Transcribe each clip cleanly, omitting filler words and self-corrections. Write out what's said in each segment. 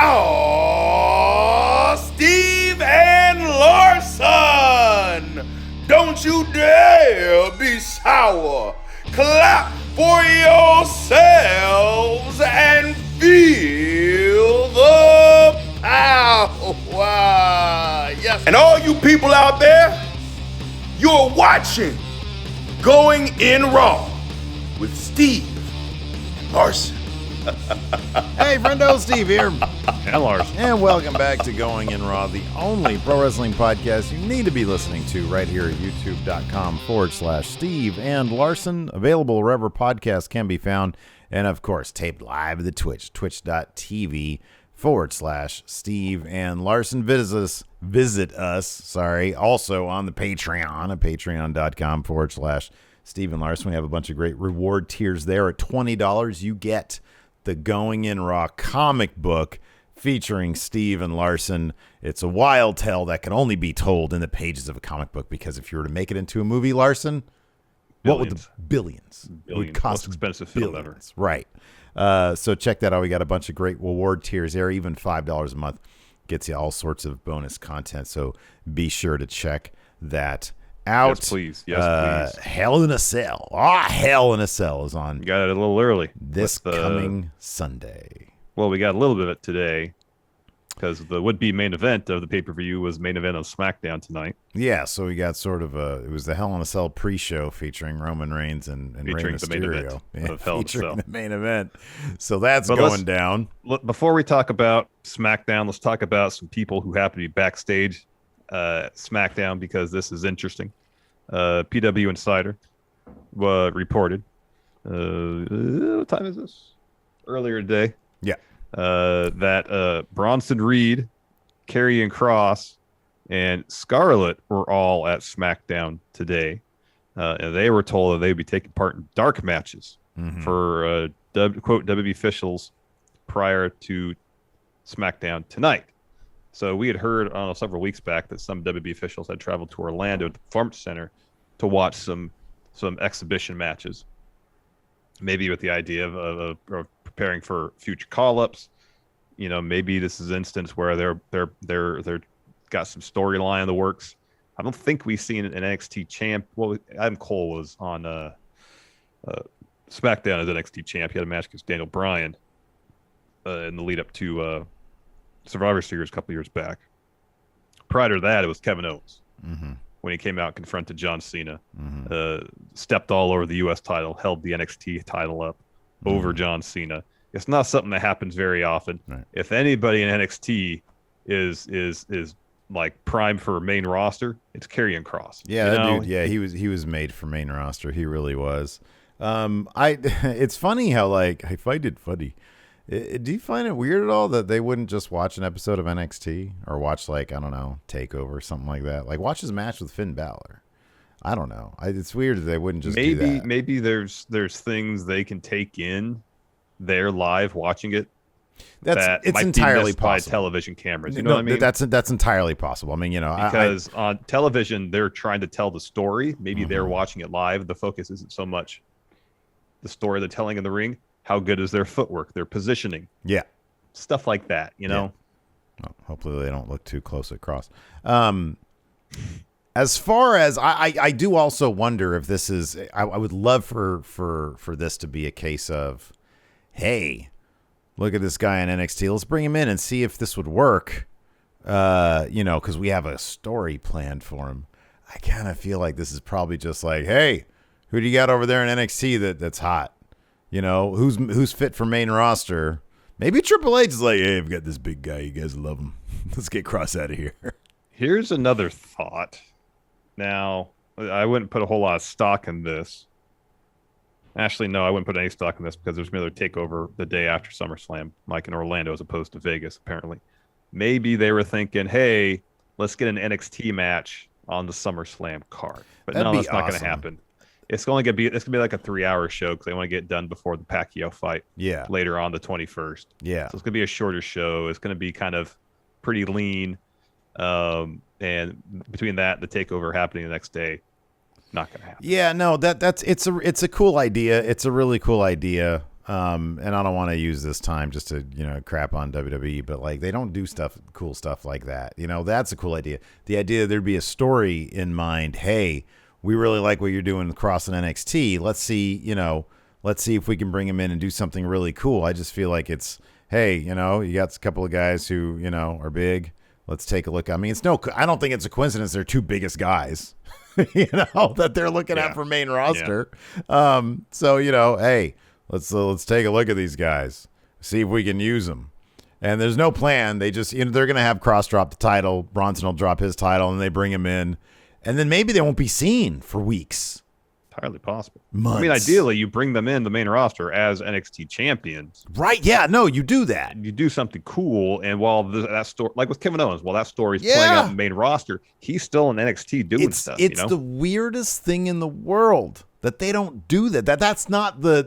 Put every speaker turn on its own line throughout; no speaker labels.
Oh, Steve and Larson! Don't you dare be sour. Clap for yourselves and feel the power. Yes. And all you people out there, you're watching Going In Raw with Steve and Larson.
Hey, friendo, Steve here.
And Larson.
And welcome back to Going In Raw, the only pro wrestling podcast you need to be listening to right here at youtube.com/Steve and Larson. Available wherever podcasts can be found. And, of course, taped live at the Twitch, twitch.tv/Steve and Larson. Visit us, also on the Patreon at patreon.com/Steve and Larson. We have a bunch of great reward tiers there. At $20, you get the Going In Raw comic book featuring Steve and Larson. It's a wild tale that can only be told in the pages of a comic book, because if you were to make it into a movie, Larson, what would the billions? It would cost
most expensive film ever.
Right. So check that out. We got a bunch of great reward tiers there. Even $5 a month gets you all sorts of bonus content. So be sure to check that out.
Yes, please. Yes, please.
Hell in a Cell. Hell in a Cell is on.
You got it a little early.
This coming Sunday.
Well, we got a little bit of it today because the would-be main event of the pay-per-view was main event on Smackdown tonight.
Yeah, so we got sort of it was the Hell in a Cell pre-show featuring Roman Reigns and Rey Mysterio.
The main event of Hell in a Cell.
The main event. So that's going down.
Before we talk about Smackdown, let's talk about some people who happen to be backstage Smackdown, because this is interesting. PW Insider reported. What time is this? Earlier today.
Yeah.
That Bronson Reed, Karrion Kross, and Scarlett were all at SmackDown today. And they were told that they'd be taking part in dark matches for quote WWE officials prior to SmackDown tonight. So we had heard several weeks back that some WWE officials had traveled to Orlando to the Performance Center to watch some exhibition matches, maybe with the idea of preparing for future call-ups. You know, maybe this is an instance where they're got some storyline in the works. I don't think we've seen an NXT champ. Well, Adam Cole was on SmackDown as NXT champ. He had a match against Daniel Bryan in the lead up to Survivor Series a couple years back. Prior to that, it was Kevin Owens when he came out and confronted John Cena, stepped all over the U.S. title, held the NXT title up over John Cena. It's not something that happens very often.
Right.
If anybody in NXT is like prime for main roster, it's Karrion Kross.
Yeah, that dude. Yeah, he was made for main roster. He really was. It's funny how I find it funny. Do you find it weird at all that they wouldn't just watch an episode of NXT or watch Takeover or something like that? Like watch his match with Finn Balor. I don't know. It's weird that they wouldn't just do that.
Maybe there's things they can take in there live watching it.
It's entirely possible.
By television cameras. You know what I mean?
That's entirely possible. I mean,
because on television they're trying to tell the story. Maybe they're watching it live. The focus isn't so much the story they're telling in the ring. How good is their footwork, their positioning?
Yeah.
Stuff like that, you know?
Yeah. Well, hopefully they don't look too close at Kross. As far as I do also wonder if this is, I would love for this to be a case of, hey, look at this guy in NXT. Let's bring him in and see if this would work. Because we have a story planned for him. I kind of feel like this is probably just like, hey, who do you got over there in NXT that's hot? You know, who's fit for main roster? Maybe Triple H is like, hey, I've got this big guy. You guys love him. Let's get Kross out of here.
Here's another thought. Now, I wouldn't put a whole lot of stock in this. Actually, no, I wouldn't put any stock in this because there's another takeover the day after SummerSlam, like in Orlando as opposed to Vegas, apparently. Maybe they were thinking, hey, let's get an NXT match on the SummerSlam card. But no, that's not going to happen. It's going to be like a 3-hour show because they want to get it done before the Pacquiao fight.
Yeah.
Later on the 21st.
Yeah.
So it's going to be a shorter show. It's going to be kind of pretty lean. And between that, the takeover happening the next day, not going to happen.
Yeah. No. It's a cool idea. It's a really cool idea. And I don't want to use this time just to, crap on WWE, but like they don't do cool stuff like that. That's a cool idea. The idea there'd be a story in mind. Hey, we really like what you're doing with Kross and NXT. Let's see if we can bring him in and do something really cool. I just feel like it's, hey, you got a couple of guys who, are big. Let's take a look. I mean, I don't think it's a coincidence they're two biggest guys, that they're looking at for main roster. Yeah. Hey, let's take a look at these guys, see if we can use them. And there's no plan. They just, they're going to have Kross drop the title. Bronson will drop his title, and they bring him in. And then maybe they won't be seen for weeks.
Entirely possible.
Months.
I mean, ideally, you bring them in the main roster as NXT champions.
Right, yeah. No, you do that.
You do something cool. And while that story, like with Kevin Owens, while that story's playing out in the main roster, he's still in NXT doing stuff.
It's the weirdest thing in the world that they don't do that. That's not the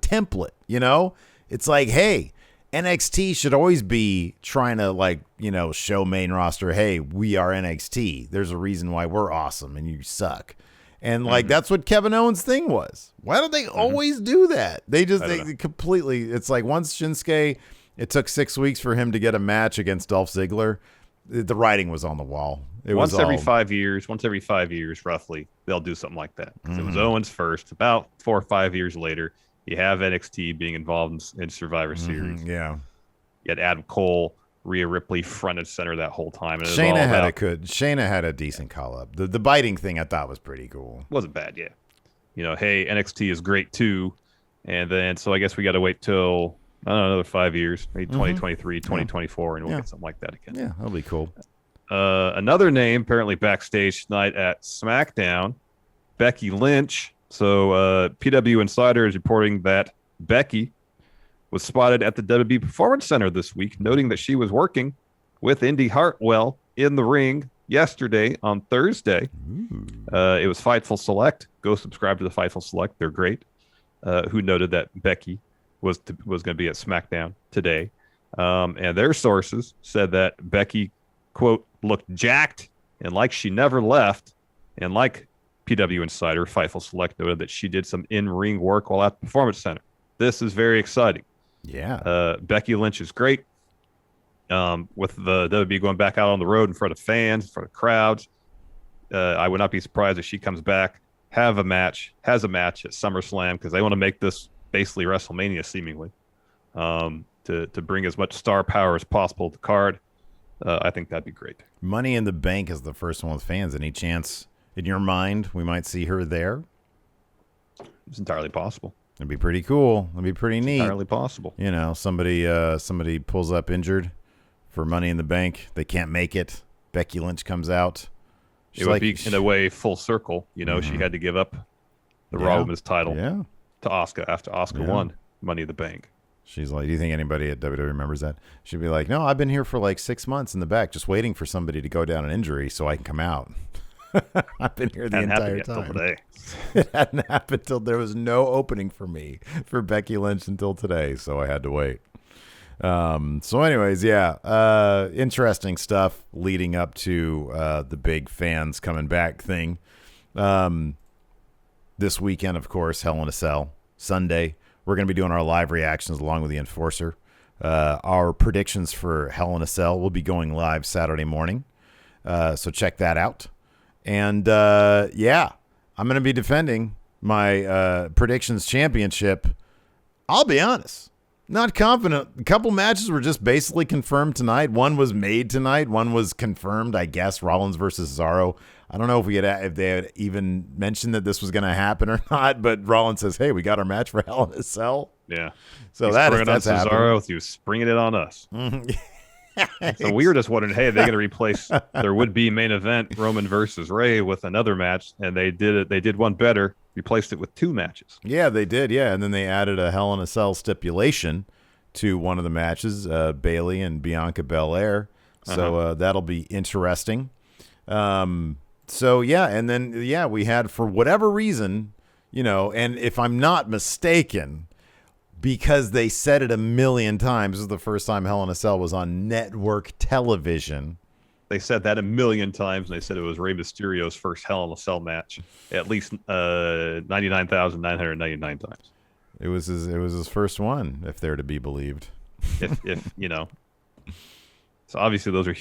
template, It's like, hey, NXT should always be trying to show main roster, hey, we are NXT. There's a reason why we're awesome and you suck. And that's what Kevin Owens' thing was. Why don't they always do that? They completely, it's like once Shinsuke, it took 6 weeks for him to get a match against Dolph Ziggler. The writing was on the wall.
Once every 5 years, roughly, they'll do something like that. It was Owens first. About 4 or 5 years later, you have NXT being involved in Survivor Series.
Yeah.
You had Adam Cole, Rhea Ripley front and center that whole time. And
Shayna had a decent call up. The biting thing I thought was pretty cool.
Wasn't bad, yeah. Hey, NXT is great too. And then, so I guess we got to wait till, another 5 years, maybe 2023, 2024, and we'll get something like that again.
Yeah, that'll be cool.
Another name apparently backstage tonight at SmackDown, Becky Lynch. So PW Insider is reporting that Becky was spotted at the WWE Performance Center this week, noting that she was working with Indy Hartwell in the ring yesterday on Thursday. It was Fightful Select. Go subscribe to the Fightful Select. They're great. Who noted that Becky was going to be at SmackDown today. And their sources said that Becky, quote, looked jacked and like she never left. And like PW Insider, Fightful Select noted that she did some in-ring work while at the Performance Center. This is very exciting.
Yeah.
Becky Lynch is great. With the WWE going back out on the road in front of fans, in front of crowds, I would not be surprised if she comes back, has a match at SummerSlam, because they want to make this basically WrestleMania seemingly, to bring as much star power as possible to the card. I think that'd be great.
Money in the Bank is the first one with fans. Any chance in your mind we might see her there?
It's entirely possible.
It'd be pretty cool. It'd be pretty neat.
Entirely possible.
Somebody pulls up injured for Money in the Bank. They can't make it. Becky Lynch comes out.
It would be, in a way, full circle. She had to give up the Raw Women's title to Asuka after Asuka won Money in the Bank. She's like, do you think anybody at WWE remembers that? She'd be like, no, I've been here for like 6 months in the back just waiting for somebody to go down an injury so I can come out. I've been here the entire time. It hadn't happened till there was no opening for me for Becky Lynch until today, so I had to wait. So anyways, interesting stuff leading up to the big fans coming back thing. This weekend, of course, Hell in a Cell. Sunday, we're going to be doing our live reactions along with the Enforcer. Our predictions for Hell in a Cell will be going live Saturday morning, so check that out. And, I'm going to be defending my predictions championship. I'll be honest, not confident. A couple matches were just basically confirmed tonight. One was made tonight. One was confirmed, I guess, Rollins versus Cesaro. I don't know if they had even mentioned that this was going to happen or not, but Rollins says, hey, we got our match for Hell in a Cell. Yeah. So that's Cesaro. He was springing it on us. So we were just wondering, hey, are they going to replace their would-be main event, Roman versus Ray, with another match? And they did it. They did one better, replaced it with 2 matches. Yeah, they did. Yeah, and then they added a Hell in a Cell stipulation to one of the matches, Bayley and Bianca Belair. So that'll be interesting. And then we had, for whatever reason, and if I'm not mistaken, because they said it a million times. This is the first time Hell in a Cell was on network television. They said that a million times, and they said it was Rey Mysterio's first Hell in a Cell match at least 99,999 times.
It was his first one, if they're to be believed.
if So obviously those are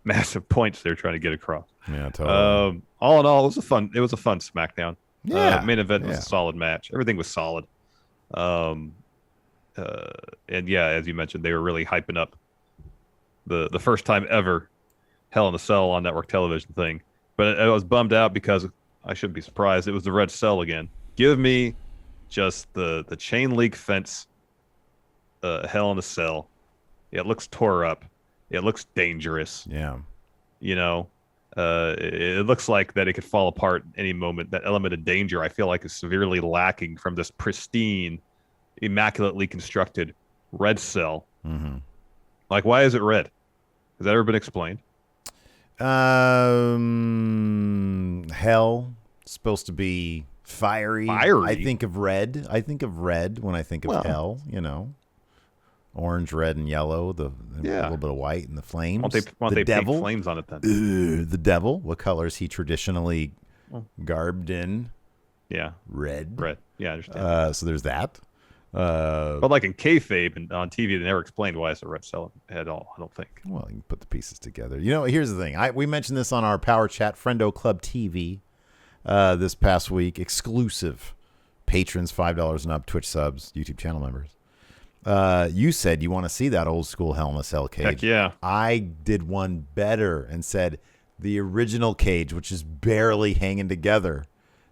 massive points they're trying to get across.
Yeah, totally.
All in all, it was a fun SmackDown.
Yeah,
main event was a solid match. Everything was solid. And yeah, as you mentioned, they were really hyping up the first time ever Hell in a Cell on network television thing. But I was bummed out because I shouldn't be surprised. It was the red cell again. Give me just the chain link fence Hell in a Cell. It looks tore up. It looks dangerous.
Yeah.
It looks like that it could fall apart any moment. That element of danger, I feel like, is severely lacking from this pristine, immaculately constructed red cell.
Mm-hmm.
Like, why is it red? Has that ever been explained?
Hell supposed to be fiery. I think of red. When I think of hell. Orange, red, and yellow. A little bit of white and the flames.
Why don't they
devil
paint flames on it then?
The devil. What color is he traditionally garbed in?
Yeah,
red.
Yeah, I understand.
So there's that.
But like in kayfabe and on TV, they never explained why it's a red cell at all. I don't think.
Well, you can put the pieces together. Here's the thing. We mentioned this on our Power Chat Friendo Club TV this past week. Exclusive patrons, $5 and up, Twitch subs, YouTube channel members. You said you want to see that old school Hell in a Cell cage.
Heck yeah.
I did one better and said the original cage, which is barely hanging together.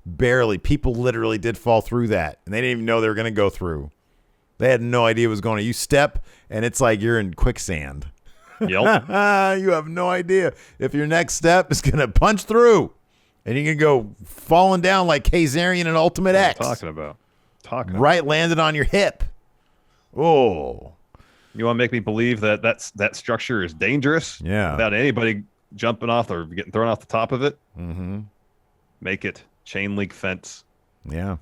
Barely. People literally did fall through that, and they didn't even know they were going to go through. They had no idea it was going to. You step, and it's like you're in quicksand.
Yep.
You have no idea if your next step is going to punch through, and you can go falling down like Kazarian in Ultimate X.
Talking about.
Right, landed on your hip. Oh.
You want to make me believe that structure is dangerous?
Yeah.
Without anybody jumping off or getting thrown off the top of it?
Mm-hmm.
Make it chain link fence.
Yeah.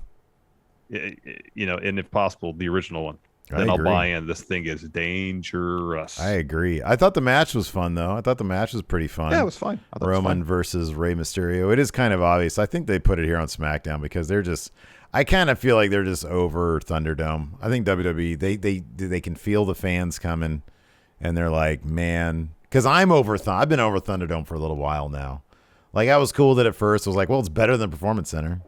And if possible, the original one. Then I'll buy in. This thing is dangerous.
I agree. I thought the match was fun, though. I thought the match was pretty fun.
Yeah, it was fine.
Roman versus Rey Mysterio. It is kind of obvious. I think they put it here on SmackDown because they're just... I kind of feel like they're just over Thunderdome. I think WWE, they can feel the fans coming, and they're like, man... Because I've been over Thunderdome for a little while now. Like, I was cool that at first I was like, well, it's better than Performance Center.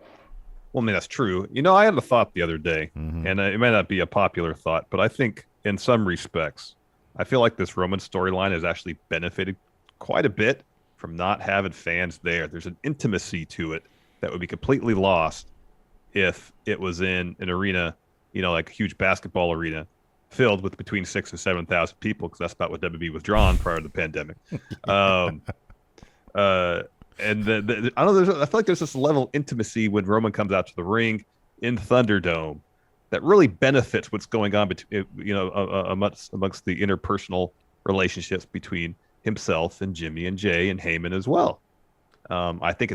Well, I mean, that's true. I had a thought the other day, and it might not be a popular thought, but I think in some respects, I feel like this Roman storyline has actually benefited quite a bit from not having fans there. There's an intimacy to it that would be completely lost if it was in an arena, like a huge basketball arena, filled with between 6,000 and 7,000 people, because that's about what WWE was drawn prior to the pandemic. And I don't know. I feel like there's this level of intimacy when Roman comes out to the ring in Thunderdome that really benefits what's going on between, amongst the interpersonal relationships between himself and Jimmy and Jay and Heyman as well. I think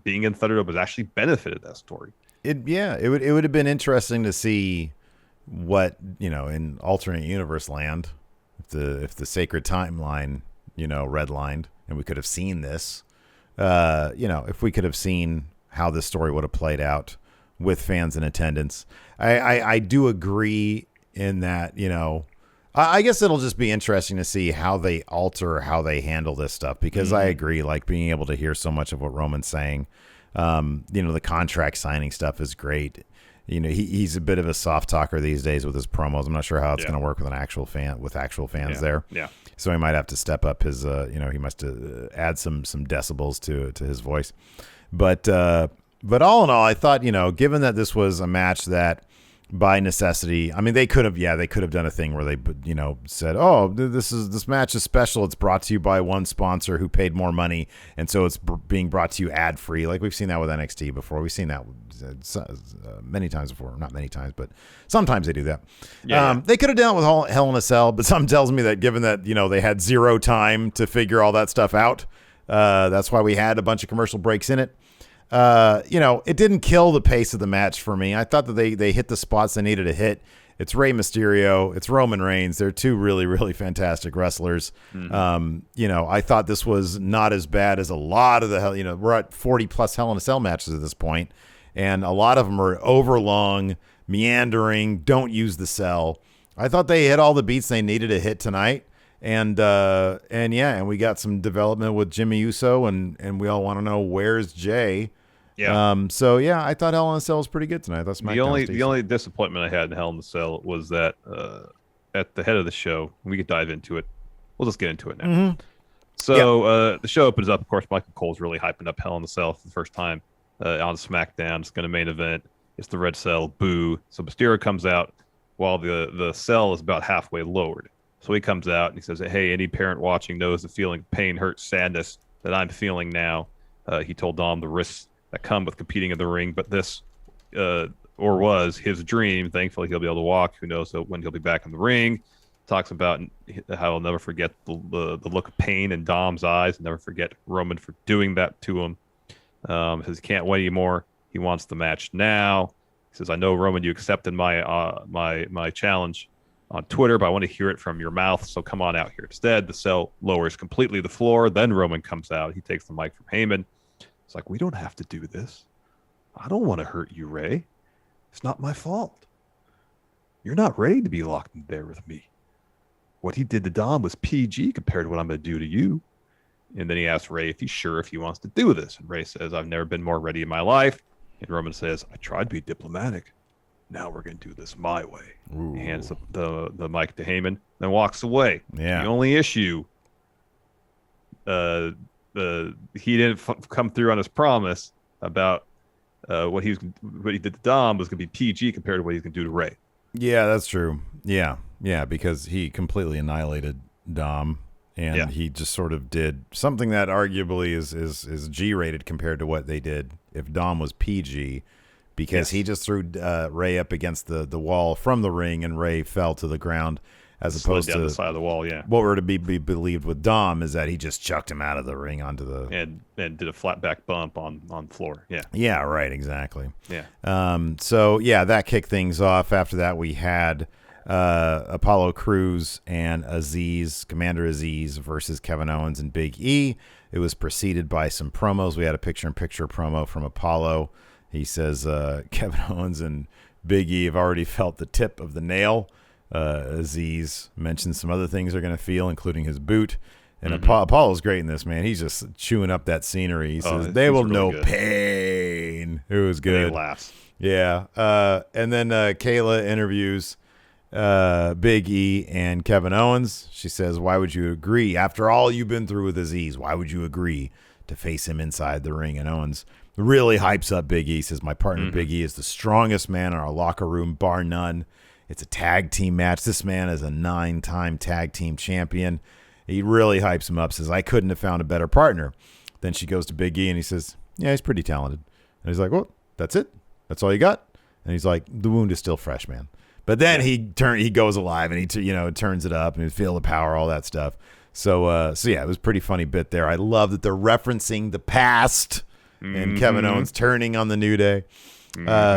being in Thunderdome has actually benefited that story.
It would have been interesting to see what in alternate universe land, if the sacred timeline redlined, and we could have seen this. If we could have seen how this story would have played out with fans in attendance. I do agree in that, I guess it'll just be interesting to see how they alter, how they handle this stuff, because I agree, like being able to hear so much of what Roman's saying, the contract signing stuff is great. He's a bit of a soft talker these days with his promos. I'm not sure how it's going to work with actual fans there. Yeah. So he might have to step up his, he must add some decibels to his voice. But all in all, I thought, given that this was a match that by necessity, I mean, they could have done a thing where they, said, oh, this match is special. It's brought to you by one sponsor who paid more money. And so it's being brought to you ad free. Like we've seen that with NXT before. We've seen that many times before. Not many times, but sometimes they do that. They could have done it with Hell in a Cell, but something tells me that given that, they had zero time to figure all that stuff out, that's why we had a bunch of commercial breaks in it. It didn't kill the pace of the match for me. I thought that they hit the spots they needed to hit. It's Rey Mysterio. It's Roman Reigns. They're two really, really fantastic wrestlers. I thought this was not as bad as a lot of the we're at 40 plus Hell in a Cell matches at this point, and a lot of them are overlong, meandering, don't use the cell. I thought they hit all the beats they needed to hit tonight. And we got some development with Jimmy Uso, and we all want to know where's Jay.
Yeah.
I thought Hell in a Cell was pretty good tonight. That's
the only disappointment I had in Hell in a Cell was that at the head of the show, we could dive into it. We'll just get into it now.
Mm-hmm.
So the show opens up. Of course, Michael Cole's really hyping up Hell in a Cell for the first time on Smackdown. It's going to main event. It's the red cell. Boo. So Mysterio comes out while the cell is about halfway lowered. So he comes out and he says, "Hey, any parent watching knows the feeling of pain, hurt, sadness that I'm feeling now." He told Dom the risks that come with competing in the ring, but this was his dream. Thankfully, he'll be able to walk. Who knows when he'll be back in the ring. Talks about how he'll never forget the look of pain in Dom's eyes. Never forget Roman for doing that to him. Says he can't wait anymore. He wants the match now. He says, "I know, Roman, you accepted my challenge on Twitter, but I want to hear it from your mouth, so come on out here." Instead, the cell lowers completely the floor. Then Roman comes out. He takes the mic from Heyman. It's like, "We don't have to do this. I don't want to hurt you, Ray. It's not my fault. You're not ready to be locked in there with me. What he did to Dom was PG compared to what I'm going to do to you." And then he asks Ray if he's sure if he wants to do this. And Ray says, "I've never been more ready in my life." And Roman says, "I tried to be diplomatic. Now we're going to do this my way."
Ooh.
He hands the mic to Heyman, then walks away.
Yeah.
The only issue, he didn't come through on his promise about what he did to Dom was going to be PG compared to what he's going to do to Ray.
Yeah, that's true. Yeah, because he completely annihilated Dom, and he just sort of did something that arguably is G-rated compared to what they did if Dom was PG, because he just threw Ray up against the wall from the ring, and Ray fell to the ground, as opposed
down
to
the side of the wall. Yeah,
what were to be believed with Dom is that he just chucked him out of the ring onto the
and did a flat back bump on the floor.
Yeah, right, exactly.
Yeah.
That kicked things off. After that, we had Apollo Crews and Azeez, Commander Azeez versus Kevin Owens and Big E. It was preceded by some promos. We had a picture-in-picture promo from Apollo. He says Kevin Owens and Big E have already felt the tip of the nail. Azeez mentioned some other things they're going to feel, including his boot. And Apollo's great in this, man. He's just chewing up that scenery. He says, "They will know pain." It was good.
And he laughs.
Yeah. And then Kayla interviews Big E and Kevin Owens. She says, "Why would you agree? After all you've been through with Azeez, why would you agree to face him inside the ring?" And Owens really hypes up Big E. Says, "My partner Big E is the strongest man in our locker room, bar none. It's a tag team match. This man is a 9-time tag team champion." He really hypes him up. Says, "I couldn't have found a better partner." Then she goes to Big E and he says, "Yeah, he's pretty talented." And he's like, "Well, that's it? That's all you got?" And he's like, "The wound is still fresh, man." But then he goes alive and he turns it up and he feel the power, all that stuff. So it was a pretty funny bit there. I love that they're referencing the past and Kevin Owens turning on the New Day.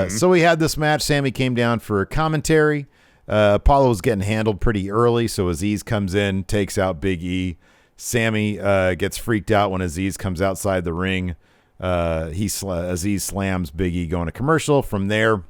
So we had this match. Sammy came down for commentary. Apollo was getting handled pretty early, so Azeez comes in, takes out Big E. Sammy gets freaked out when Azeez comes outside the ring. Azeez slams Big E, going to commercial. From there,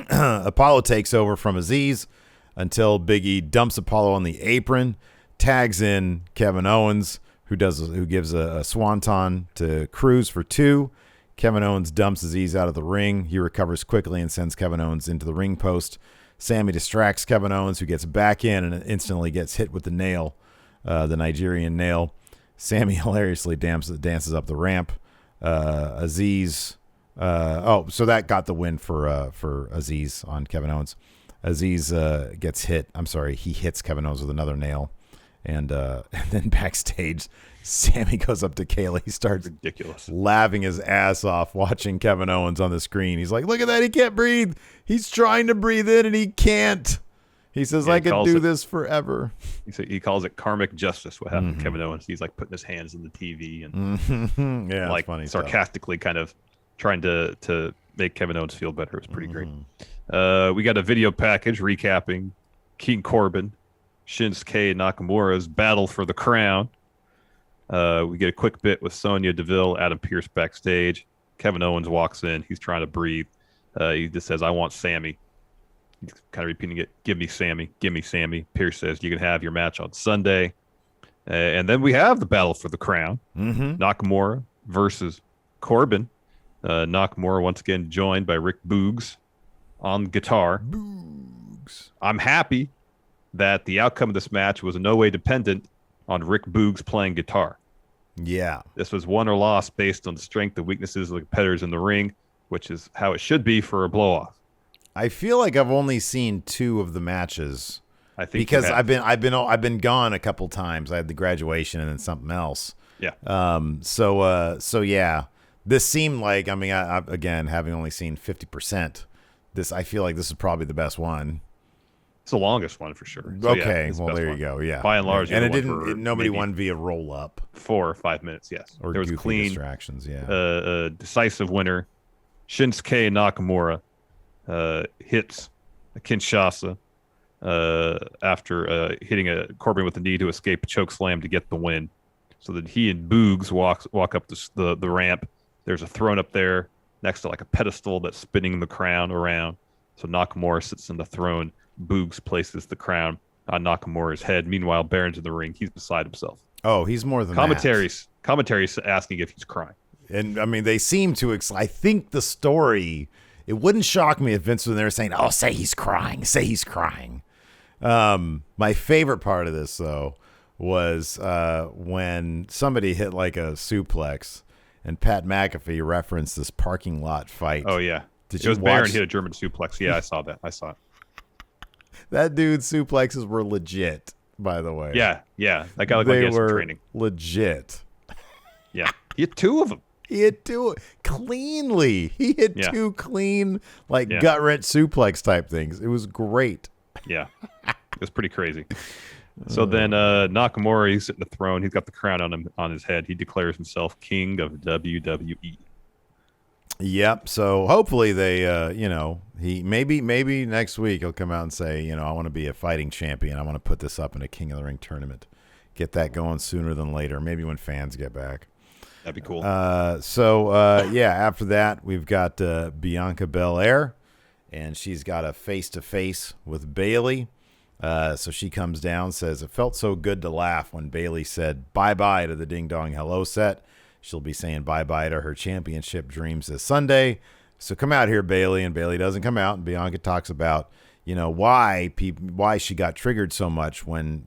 Apollo takes over from Azeez until Big E dumps Apollo on the apron, tags in Kevin Owens, who gives a swanton to Crews for 2. Kevin Owens dumps Azeez out of the ring. He recovers quickly and sends Kevin Owens into the ring post. Sammy distracts Kevin Owens, who gets back in and instantly gets hit with the nail, the Nigerian nail. Sammy hilariously dances up the ramp. Azeez. So that got the win for Azeez on Kevin Owens. Azeez gets hit. I'm sorry, he hits Kevin Owens with another nail. And then backstage, Sammy goes up to Kayla. He starts
ridiculous
laughing his ass off watching Kevin Owens on the screen. He's like, "Look at that. He can't breathe. He's trying to breathe in and he can't." He says, "I could do this forever."
He calls it karmic justice, what happened to Kevin Owens. He's like putting his hands in the TV and like funny sarcastically stuff. Kind of trying to make Kevin Owens feel better. It was pretty great. We got a video package recapping King Corbin, Shinsuke Nakamura's battle for the crown. We get a quick bit with Sonya Deville, Adam Pearce backstage. Kevin Owens walks in. He's trying to breathe. He just says, "I want Sammy." He's kind of repeating it. "Give me Sammy. Give me Sammy." Pierce says, "You can have your match on Sunday." And then we have the battle for the crown. Nakamura versus Corbin. Nakamura once again joined by Rick Boogs on guitar. I'm happy that the outcome of this match was in no way dependent on Rick Boogs playing guitar.
Yeah.
This was won or lost based on the strength and weaknesses of the competitors in the ring, which is how it should be for a blow-off.
I feel like I've only seen 2 of the matches.
I think
because I've been gone a couple times. I had the graduation and then something else.
Yeah.
So yeah, this seemed like, I mean, I again, having only seen 50%, I feel like this is probably the best one.
It's the longest one for sure.
So, okay, yeah, well there you go. Yeah,
by and large,
and nobody won via roll up.
4 or 5 minutes. Yes,
or
there was clean
distractions. Yeah,
decisive winner. Shinsuke Nakamura hits a Kinshasa after hitting a Corbin with the knee to escape a choke slam to get the win. So that he and Boogs walk up the ramp. There's a throne up there next to like a pedestal that's spinning the crown around. So Nakamura sits in the throne. Boogs places the crown on Nakamura's head. Meanwhile, Baron's in the ring. He's beside himself.
Oh, he's more than
Commentaries asking if he's crying.
And I mean, they seem to. I think the story. It wouldn't shock me if Vince was there saying, "Oh, say he's crying. Say he's crying." My favorite part of this though was when somebody hit like a suplex, and Pat McAfee referenced this parking lot fight.
Oh yeah,
it
was Baron hit a German suplex. Yeah, I saw that. I saw it.
That dude's suplexes were legit, by the way.
Yeah. That guy looked like he had some training.
Legit.
Yeah, he hit 2 of them.
He hit 2 cleanly. He hit 2 clean, like gut wrench suplex type things. It was great.
Yeah, it was pretty crazy. So then Nakamura, he's sitting in the throne. He's got the crown on his head. He declares himself king of WWE.
Yep. So hopefully they, he maybe next week he'll come out and say, I want to be a fighting champion. I want to put this up in a King of the Ring tournament. Get that going sooner than later. Maybe when fans get back.
That'd be cool.
After that we've got Bianca Belair, and she's got a face-to-face with Bayley. So she comes down, says, "It felt so good to laugh when Bayley said bye-bye to the Ding Dong Hello set. She'll be saying bye-bye to her championship dreams this Sunday. So come out here, Bayley." And Bayley doesn't come out. And Bianca talks about, why she got triggered so much when,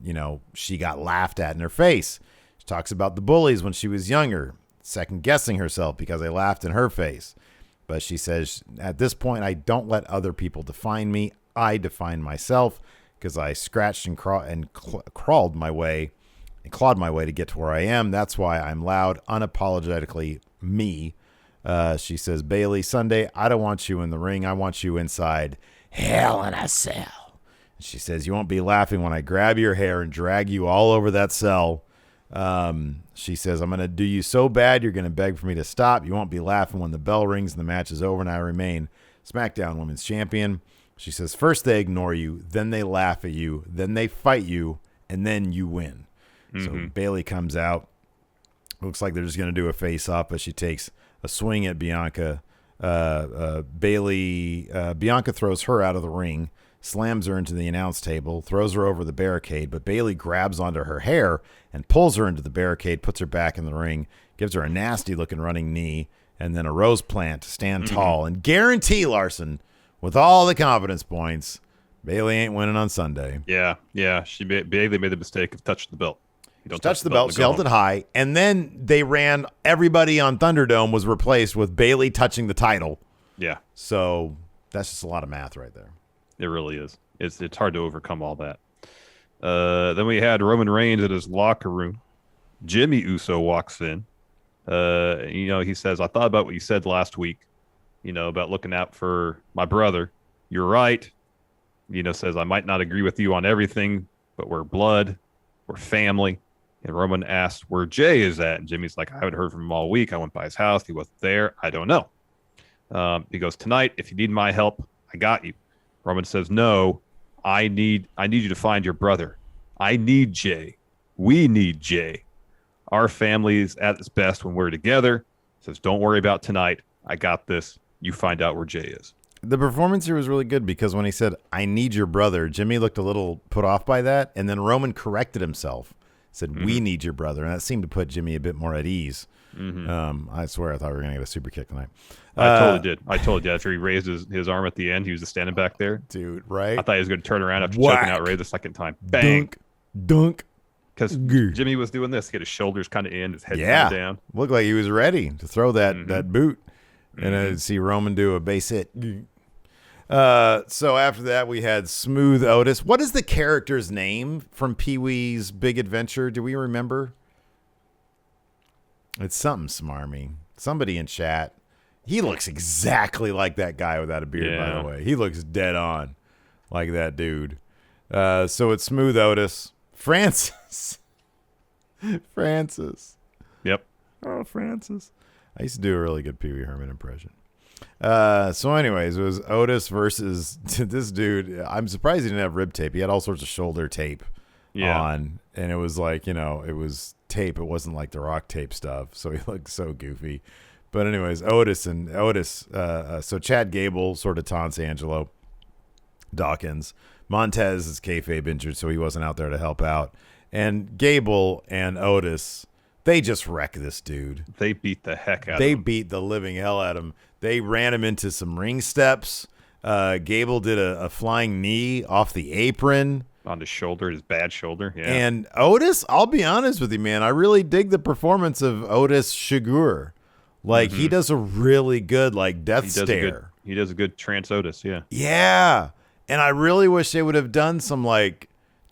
she got laughed at in her face. She talks about the bullies when she was younger, second-guessing herself because they laughed in her face. But she says, "At this point, I don't let other people define me. I define myself because I scratched and clawed my way to get to where I am. That's why I'm loud, unapologetically me." She says, "Bayley, Sunday, I don't want you in the ring. I want you inside Hell in a Cell." And she says, "You won't be laughing when I grab your hair and drag you all over that cell." She says, "I'm going to do you so bad you're going to beg for me to stop. You won't be laughing when the bell rings and the match is over and I remain SmackDown Women's Champion." She says, "First they ignore you, then they laugh at you, then they fight you, and then you win." So Bayley comes out. Looks like they're just going to do a face-off, but she takes a swing at Bianca. Bianca throws her out of the ring, slams her into the announce table, throws her over the barricade, but Bayley grabs onto her hair and pulls her into the barricade, puts her back in the ring, gives her a nasty-looking running knee, and then a rose plant to stand tall and guarantee, Larson, with all the confidence points, Bayley ain't winning on Sunday.
Yeah. Bayley made the mistake of touching the belt.
She touched the belt, she held it high, and then they ran, everybody on Thunderdome was replaced with Bayley touching the title.
Yeah.
So that's just a lot of math right there.
It really is. It's hard to overcome all that. Then we had Roman Reigns in his locker room. Jimmy Uso walks in. He says, "I thought about what you said last week, about looking out for my brother. You're right." Says, "I might not agree with you on everything, but we're blood, we're family." And Roman asks where Jay is at. And Jimmy's like, "I haven't heard from him all week. I went by his house. He wasn't there. I don't know." He goes, "Tonight, if you need my help, I got you." Roman says, "No, I need you to find your brother. I need Jay. We need Jay. Our family is at its best when we're together." Says, "Don't worry about tonight. I got this. You find out where Jay is."
The performance here was really good because when he said, "I need your brother," Jimmy looked a little put off by that, and then Roman corrected himself, said, "We need your brother," and that seemed to put Jimmy a bit more at ease. I swear I thought we were going to get a super kick tonight.
I totally did. I told you after he raised his arm at the end, he was just standing back there.
Dude, right?
I thought he was going to turn around after
Whack.
choking out Ray the second time. Bang.
Dunk.
Because Jimmy was doing this. He had his shoulders kind of in, his head kind of down.
Looked like he was ready to throw that boot. And I'd see Roman do a base hit. So after that, we had Smooth Otis. What is the character's name from Pee-wee's Big Adventure? Do we remember? It's something smarmy. Somebody in chat. He looks exactly like that guy without a beard, by the way. He looks dead on like that dude. So it's Smooth Otis. Francis.
Yep.
Oh, Francis. I used to do a really good Pee Wee Herman impression. So anyways, it was Otis versus this dude. I'm surprised he didn't have rib tape. He had all sorts of shoulder tape on. And it was like, it was tape. It wasn't like the Rock tape stuff. So he looked so goofy. But anyways, Otis. So Chad Gable sort of taunts Angelo Dawkins. Montez is kayfabe injured, so he wasn't out there to help out. And Gable and Otis, they just wreck this dude.
They beat the heck out of him.
They beat the living hell out of him. They ran him into some ring steps. Gable did a flying knee off the apron.
On his shoulder, his bad shoulder. Yeah.
And Otis, I'll be honest with you, man. I really dig the performance of Otis Shagur. Like, he does a really good, death stare.
He does a good trance Otis, yeah.
Yeah. And I really wish they would have done some,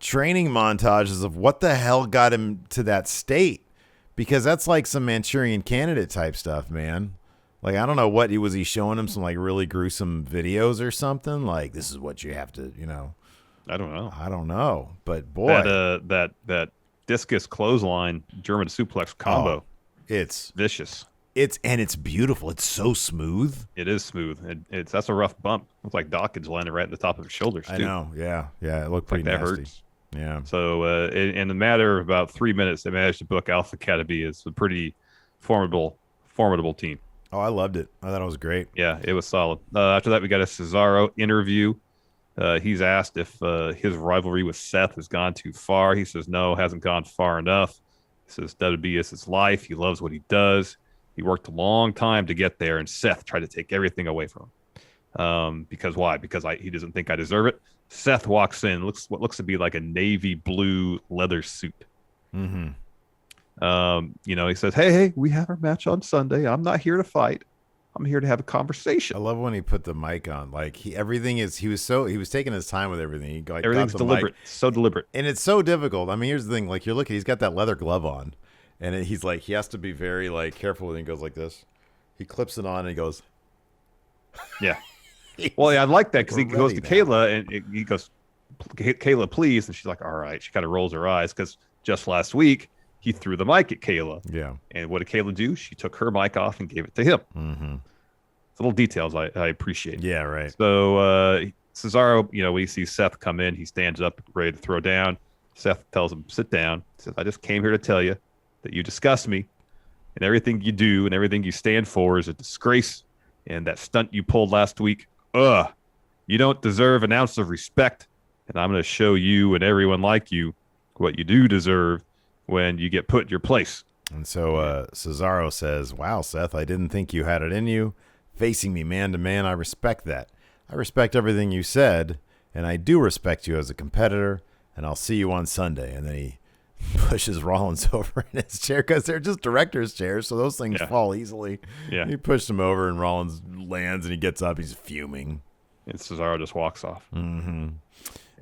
training montages of what the hell got him to that state. Because that's like some Manchurian Candidate type stuff, man. I don't know what was he showing him some, really gruesome videos or something? This is what you have to,
I don't know.
I don't know. But, boy.
That discus clothesline German suplex combo.
It's
vicious.
It's beautiful. It's so smooth.
It is smooth. That's a rough bump. It's like Dawkins landed right at the top of his shoulders, too.
I know. Yeah. It looked pretty nasty.
That hurts.
Yeah.
So in a matter of about 3 minutes, they managed to book Alpha Academy as a pretty formidable team.
Oh, I loved it. I thought it was great.
Yeah, it was solid. After that, we got a Cesaro interview. He's asked if his rivalry with Seth has gone too far. He says no, hasn't gone far enough. He says WWE is his life. He loves what he does. He worked a long time to get there, and Seth tried to take everything away from him. Because why? Because he doesn't think I deserve it. Seth walks in, what looks to be like a navy blue leather suit.
Mm-hmm.
He says, hey, we have our match on Sunday. I'm not here to fight. I'm here to have a conversation.
I love when he put the mic on. He was taking his time with everything.
Everything's deliberate. So deliberate.
And it's so difficult. I mean, here's the thing. You're looking, he's got that leather glove on. And he has to be very careful when he goes like this. He clips it on and he goes.
Yeah. Well, yeah, I like that because he goes to Kayla and he goes, Kayla, please. And she's like, all right. She kind of rolls her eyes because just last week he threw the mic at Kayla. Yeah. And what did Kayla do? She took her mic off and gave it to him.
Mm-hmm.
It's little details I appreciate.
Yeah, right.
So Cesaro, we see Seth come in. He stands up, ready to throw down. Seth tells him, sit down. He says, I just came here to tell you that you disgust me, and everything you do and everything you stand for is a disgrace. And that stunt you pulled last week, you don't deserve an ounce of respect. And I'm going to show you and everyone like you what you do deserve when you get put in your place.
And so Cesaro says, wow, Seth, I didn't think you had it in you. Facing me man to man, I respect that. I respect everything you said, and I do respect you as a competitor, and I'll see you on Sunday. And then he pushes Rollins over in his chair because they're just director's chairs, so those things fall easily. Yeah. He pushed him over, and Rollins lands, and he gets up. He's fuming.
And Cesaro just walks off.
Mm-hmm.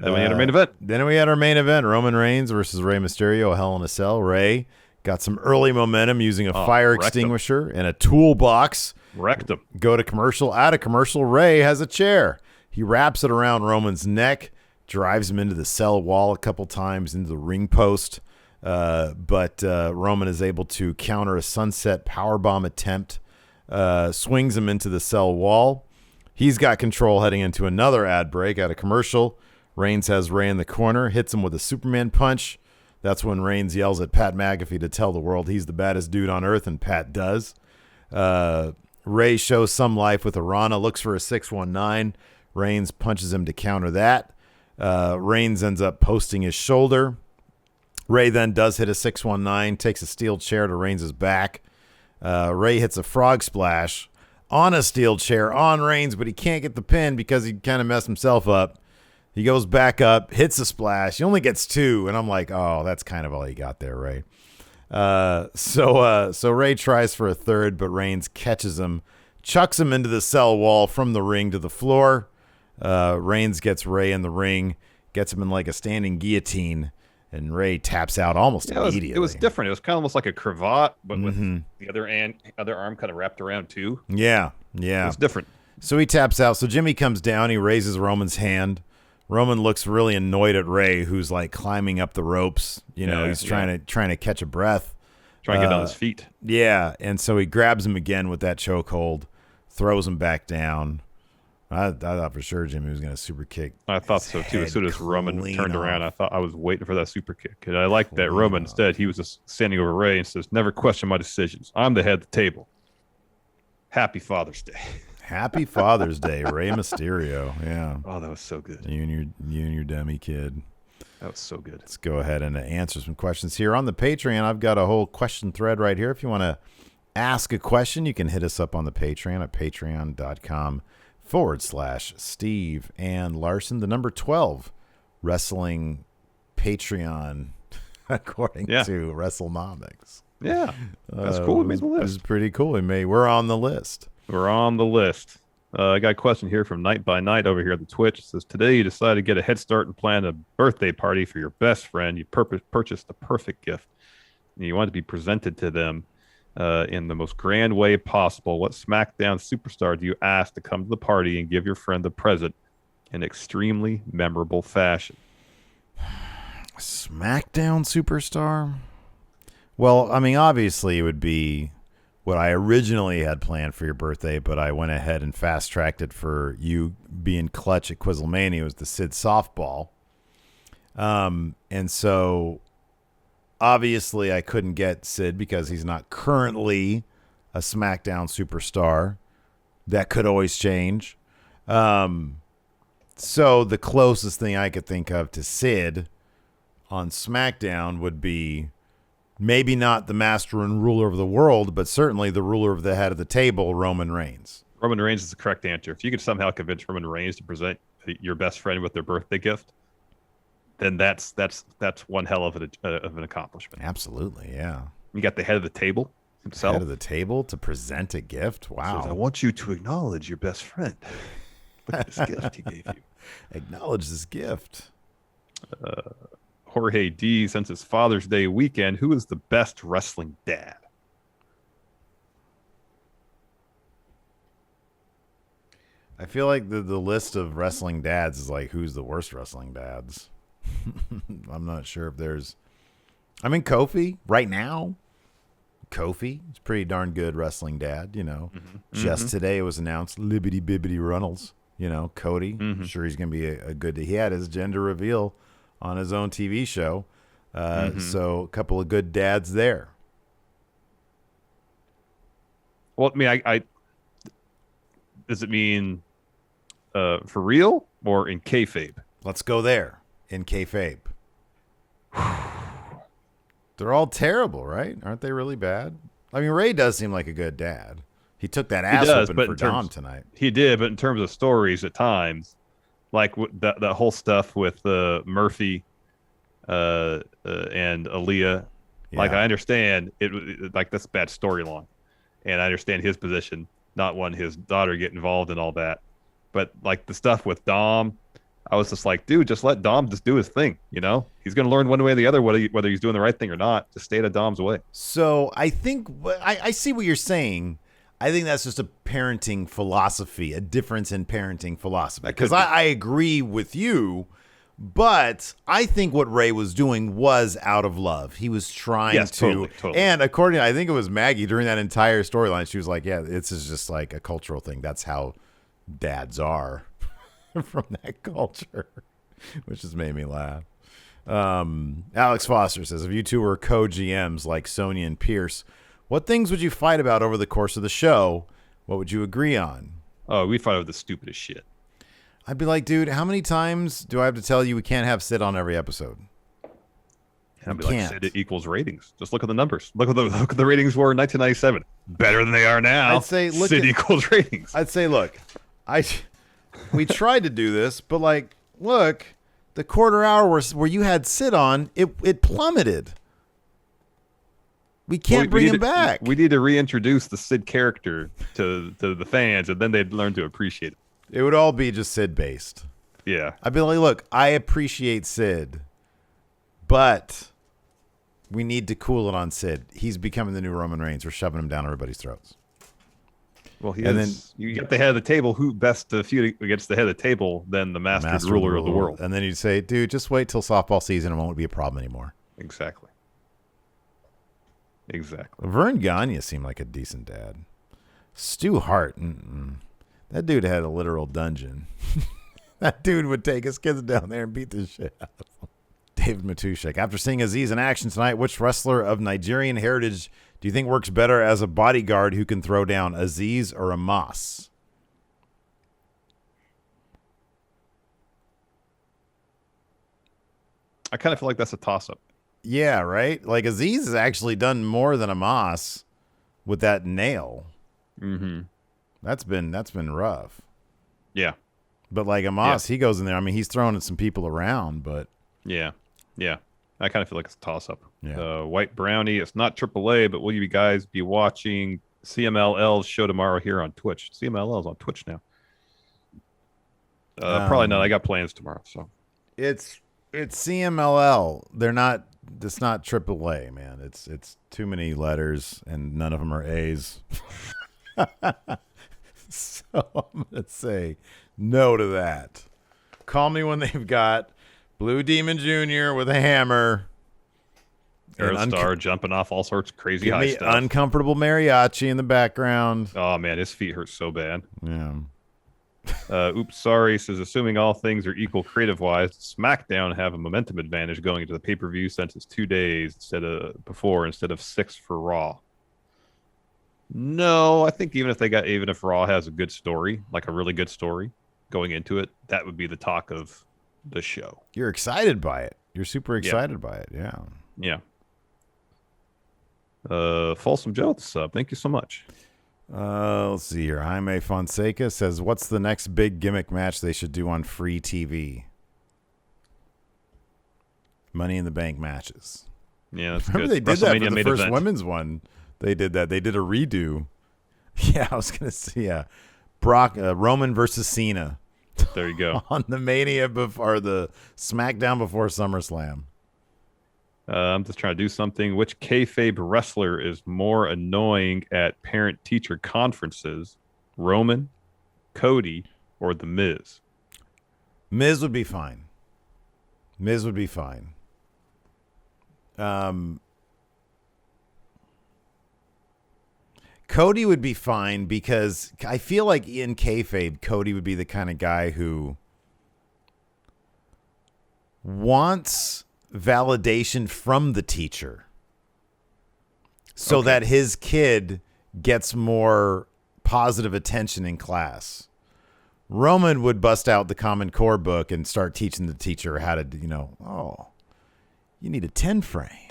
Then we had our main event.
Then we had our main event, Roman Reigns versus Rey Mysterio, a Hell in a Cell. Rey got some early momentum using a fire extinguisher and a toolbox.
Wrecked him.
Go to commercial. Out of commercial, Rey has a chair. He wraps it around Roman's neck, drives him into the cell wall a couple times, into the ring post. But Roman is able to counter a sunset powerbomb attempt, swings him into the cell wall. He's got control heading into another ad break out of commercial. Reigns has Rey in the corner, hits him with a Superman punch. That's when Reigns yells at Pat McAfee to tell the world he's the baddest dude on earth, and Pat does. Ray shows some life with Arana, looks for a 619. Reigns punches him to counter that. Reigns ends up posting his shoulder. Ray then does hit a 619, takes a steel chair to Reigns' back. Ray hits a frog splash on a steel chair on Reigns, but he can't get the pin because he kind of messed himself up. He goes back up, hits a splash. He only gets 2, and I'm like, oh, that's kind of all he got there, Ray. So Ray tries for a third, but Reigns catches him, chucks him into the cell wall from the ring to the floor. Reigns gets Ray in the ring, gets him in like a standing guillotine, and Ray taps out almost immediately.
It was different. It was kind of almost like a cravat, but with the other arm kind of wrapped around too.
Yeah.
It was different.
So he taps out. So Jimmy comes down. He raises Roman's hand. Roman looks really annoyed at Ray, who's like climbing up the ropes. He's trying to catch a breath.
Trying to get on his feet.
Yeah, and so he grabs him again with that chokehold, throws him back down. I thought for sure Jimmy was going to super kick.
I thought so too. As soon as Roman turned around, I was waiting for that super kick. And I liked that Roman instead, he was just standing over Ray and says, "Never question my decisions. I'm the head of the table. Happy Father's Day."
Happy Father's Day, Rey Mysterio. Yeah.
Oh, that was so good.
You and your dummy kid.
That was so good.
Let's go ahead and answer some questions here on the Patreon. I've got a whole question thread right here. If you want to ask a question, you can hit us up on the Patreon at patreon.com/Steve and Larson, the number 12 wrestling Patreon, according to WrestleNomics.
Yeah, that's cool. We made the list.
This is pretty cool. We're on the list.
We're on the list. I got a question here from Night by Night over here at the Twitch. It says, today you decided to get a head start and plan a birthday party for your best friend. You purchased the perfect gift. And you want to be presented to them in the most grand way possible. What SmackDown superstar do you ask to come to the party and give your friend the present in extremely memorable fashion?
SmackDown superstar? Well, I mean, obviously it would be what I originally had planned for your birthday, but I went ahead and fast-tracked it for you being clutch at Quizzlemania. It was the Sid softball. And so, obviously, I couldn't get Sid because he's not currently a SmackDown superstar. That could always change. So, the closest thing I could think of to Sid on SmackDown would be maybe not the master and ruler of the world, but certainly the ruler of the head of the table, Roman Reigns.
Roman Reigns is the correct answer. If you could somehow convince Roman Reigns to present your best friend with their birthday gift, then that's one hell of an accomplishment.
Absolutely, yeah.
You got the head of the table himself.
Head of the table to present a gift? Wow.
Says, I want you to acknowledge your best friend. Look at this gift he gave you.
Acknowledge this gift.
Jorge D, since it's Father's Day weekend, who is the best wrestling dad?
I feel like the list of wrestling dads is like, who's the worst wrestling dads? I'm not sure if there's... I mean, Kofi, right now. Kofi is pretty darn good wrestling dad, Just today it was announced, Libbity Bibbity Runnels, Cody. Sure he's going to be a good... He had his gender reveal on his own TV show. So a couple of good dads there.
Well, I mean, I does it mean for real or in kayfabe?
Let's go there. In kayfabe. They're all terrible, right? Aren't they really bad? I mean, Ray does seem like a good dad. He took that ass whooping for Dom tonight.
He did, but in terms of stories at times, like that whole stuff with Murphy and Aaliyah, like I understand it like that's a bad storyline, and I understand his position, not wanting his daughter get involved in all that, but like the stuff with Dom, I was just like, dude, just let Dom just do his thing. He's going to learn one way or the other whether he's doing the right thing or not. Just stay out of Dom's way.
So I think I see what you're saying. I think that's just a parenting philosophy, a difference in parenting philosophy. Because I agree with you, but I think what Ray was doing was out of love. He was trying to. Totally. And according to, I think it was Maggie during that entire storyline, she was like, yeah, this is just like a cultural thing. That's how dads are from that culture, which just made me laugh. Alex Foster says, if you two were co-GMs like Sonya and Pierce, what things would you fight about over the course of the show? What would you agree on?
Oh, we fight over the stupidest shit.
I'd be like, dude, how many times do I have to tell you we can't have Sid on every episode?
And I'd be like, Sid equals ratings. Just look at the numbers. Look at the ratings were in 1997. Better than they are now.
I'd say
Sid equals ratings.
I'd say, look, we tried to do this, but like, look, the quarter hour where you had Sid on, it plummeted. We can't bring him back.
We need to reintroduce the Sid character to the fans, and then they'd learn to appreciate it.
It would all be just Sid based.
Yeah.
I'd be like, look, I appreciate Sid, but we need to cool it on Sid. He's becoming the new Roman Reigns. We're shoving him down everybody's throats.
Well, then you get the head of the table. Who best to feud against the head of the table than the master ruler of the world?
And then you'd say, dude, just wait till softball season. It won't be a problem anymore.
Exactly.
Vern Gagne seemed like a decent dad. Stu Hart, that dude had a literal dungeon. That dude would take his kids down there and beat the shit out of them. David Matushek, after seeing Azeez in action tonight, which wrestler of Nigerian heritage do you think works better as a bodyguard who can throw down, Azeez or Amos?
I kind of feel like that's a toss-up.
Yeah, right? Like, Azeez has actually done more than Amos with that nail.
Mm-hmm.
That's been rough.
Yeah.
But like Amos, he goes in there. I mean, he's throwing some people around, but
yeah. I kind of feel like it's a toss-up.
Yeah.
White Brownie, it's not AAA, but will you guys be watching CMLL's show tomorrow here on Twitch? CMLL's on Twitch now. Probably not. I got plans tomorrow, so
it's CMLL. They're not. It's not AAA, man. It's too many letters and none of them are A's. So I'm gonna say no to that. Call me when they've got Blue Demon Jr. with a hammer,
Aerostar jumping off all sorts of crazy high stuff.
Uncomfortable mariachi in the background.
Oh man, his feet hurt so bad.
Yeah.
Oops, sorry. Says, assuming all things are equal creative-wise, SmackDown have a momentum advantage going into the pay-per-view since it's 2 days instead of 6 for Raw. No, I think even if Raw has a good story, like a really good story going into it, that would be the talk of the show.
You're excited by it. You're super excited by it. Yeah.
Yeah. Folsom Joe, what's up? Thank you so much.
Let's see here. Jaime Fonseca says, what's the next big gimmick match they should do on free TV? Money in the Bank matches.
Yeah, that's
Remember
good.
They did that for the first
event.
women's one. They did that. They did a redo. Yeah, I was going to say, Roman versus Cena.
There you go.
On the Mania before the SmackDown before SummerSlam.
I'm just trying to do something. Which kayfabe wrestler is more annoying at parent-teacher conferences? Roman, Cody, or The Miz?
Miz would be fine. Cody would be fine because I feel like in kayfabe, Cody would be the kind of guy who wants validation from the teacher so that his kid gets more positive attention in class. Roman would bust out the Common Core book and start teaching the teacher how to, you need a 10 frame,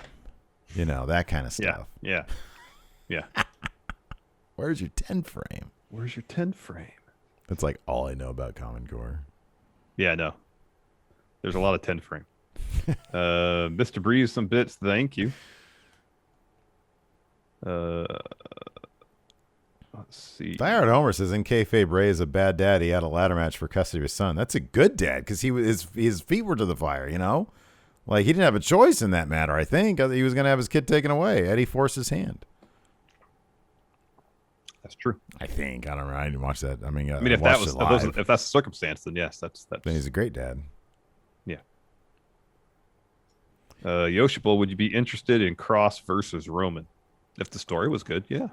that kind of stuff.
Yeah.
Where's your 10 frame?
Where's your 10 frame?
That's like all I know about Common Core.
Yeah, no. There's a lot of 10 frame. Mr. Breeze, some bits. Thank you. Let's see.
Diehard Homer says, in kayfabe, Ray is a bad dad. He had a ladder match for custody of his son. That's a good dad because his feet were to the fire, Like, he didn't have a choice in that matter, I think. He was going to have his kid taken away. Eddie forced his hand.
That's true.
I think. I don't know. I didn't watch that. I mean,
if that's the circumstance, then yes, that's.
Then he's a great dad.
Yeah. Yoshibol, would you be interested in Kross versus Roman? If the story was good, yeah.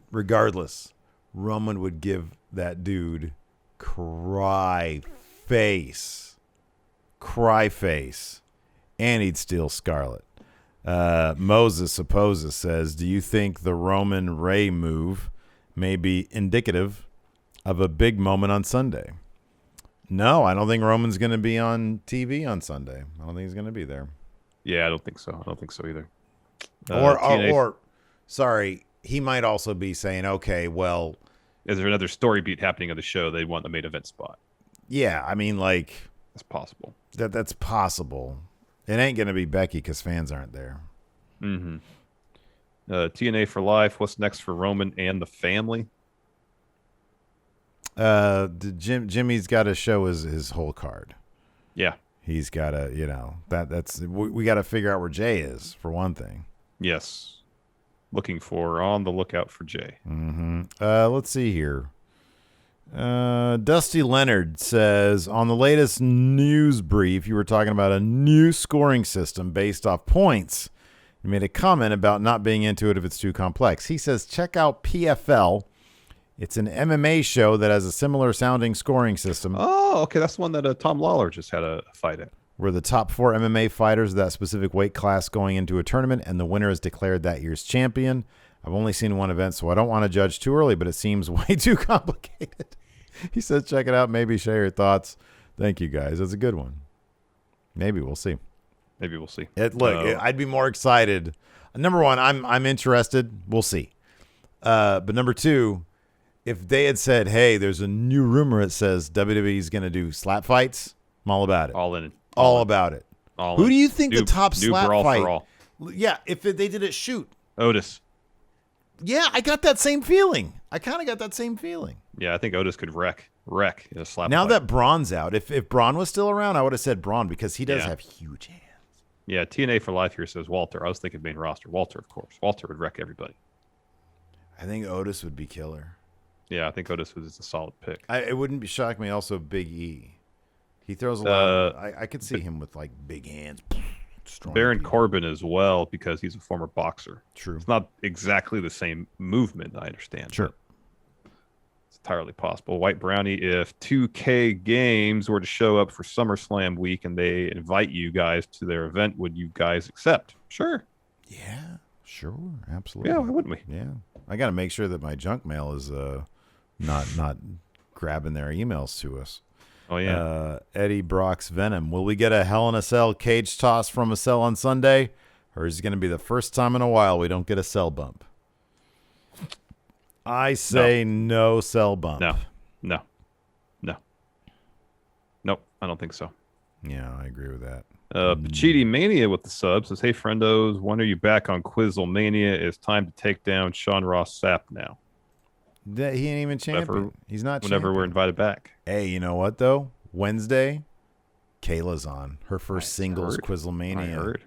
Regardless, Roman would give that dude cry face, and he'd steal Scarlet. Moses Opposes says, do you think the Roman Ray move may be indicative of a big moment on Sunday. No, I don't think Roman's going to be on TV on Sunday. I don't think he's going to be there.
Yeah, I don't think so. I don't think so either.
Sorry, he might also be saying, okay, well,
is there another story beat happening on the show? They want the main event spot.
Yeah, I mean, like,
it's possible.
That's possible. It ain't going to be Becky because fans aren't there.
Mm-hmm. TNA for life. What's next for Roman and the family?
Jimmy's got to show his whole card.
Yeah.
He's got to, we got to figure out where Jay is, for one thing.
Yes. On the lookout for Jay.
Mm-hmm. Let's see here. Dusty Leonard says, on the latest news brief, you were talking about a new scoring system based off points. You made a comment about not being into it if it's too complex. He says, check out PFL. It's an MMA show that has a similar sounding scoring system.
Oh, okay. That's the one that Tom Lawler just had a fight at.
Where the top 4 MMA fighters of that specific weight class going into a tournament, and the winner is declared that year's champion. I've only seen one event, so I don't want to judge too early, but it seems way too complicated. He says, check it out. Maybe share your thoughts. Thank you, guys. That's a good one. Maybe we'll see. I'd be more excited. Number one, I'm interested. We'll see. But number two, if they had said, hey, there's a new rumor that says WWE's going to do slap fights, I'm all about it. All about it. Who do you think the top slap fight? Yeah, if they did it, shoot.
Otis.
Yeah, I got that same feeling. I kind of got that same feeling.
Yeah, I think Otis could wreck in a slap
now
fight.
That Braun's out, if Braun was still around, I would have said Braun because he does have huge hands.
Yeah, TNA for life here says Walter. I was thinking main roster. Walter, of course. Walter would wreck everybody.
I think Otis would be killer.
Yeah, I think Otis was a solid pick.
It wouldn't shock me also Big E. He throws a lot. I could see him with like big hands.
Baron Corbin as well because he's a former boxer.
True.
It's not exactly the same movement, I understand.
Sure.
It's entirely possible. White Brownie, if 2K Games were to show up for SummerSlam week and they invite you guys to their event, would you guys accept? Sure.
Yeah, sure. Absolutely.
Yeah, why wouldn't we?
Yeah. I got to make sure that my junk mail is not grabbing their emails to us.
Oh, yeah.
Eddie Brock's Venom. Will we get a Hell in a Cell cage toss from a cell on Sunday? Or is it going to be the first time in a while we don't get a cell bump? I say no cell bump.
No. Nope, I don't think so.
Yeah, I agree with that.
Pachiti Mania with the sub says, hey, friendos, when are you back on Quizzle Mania? It's time to take down Sean Ross Sapp now.
He ain't even champion. He's not
whenever
champion.
We're invited back.
Hey, you know what, though? Wednesday, Kayla's on. Her first singles Quizzlemania.
I heard.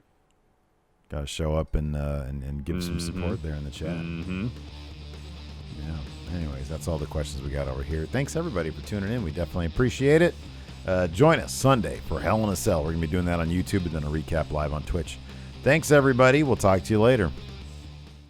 Got to show up and give some support there in the chat.
Mm-hmm.
Yeah. Anyways, that's all the questions we got over here. Thanks, everybody, for tuning in. We definitely appreciate it. Join us Sunday for Hell in a Cell. We're going to be doing that on YouTube and then a recap live on Twitch. Thanks, everybody. We'll talk to you later.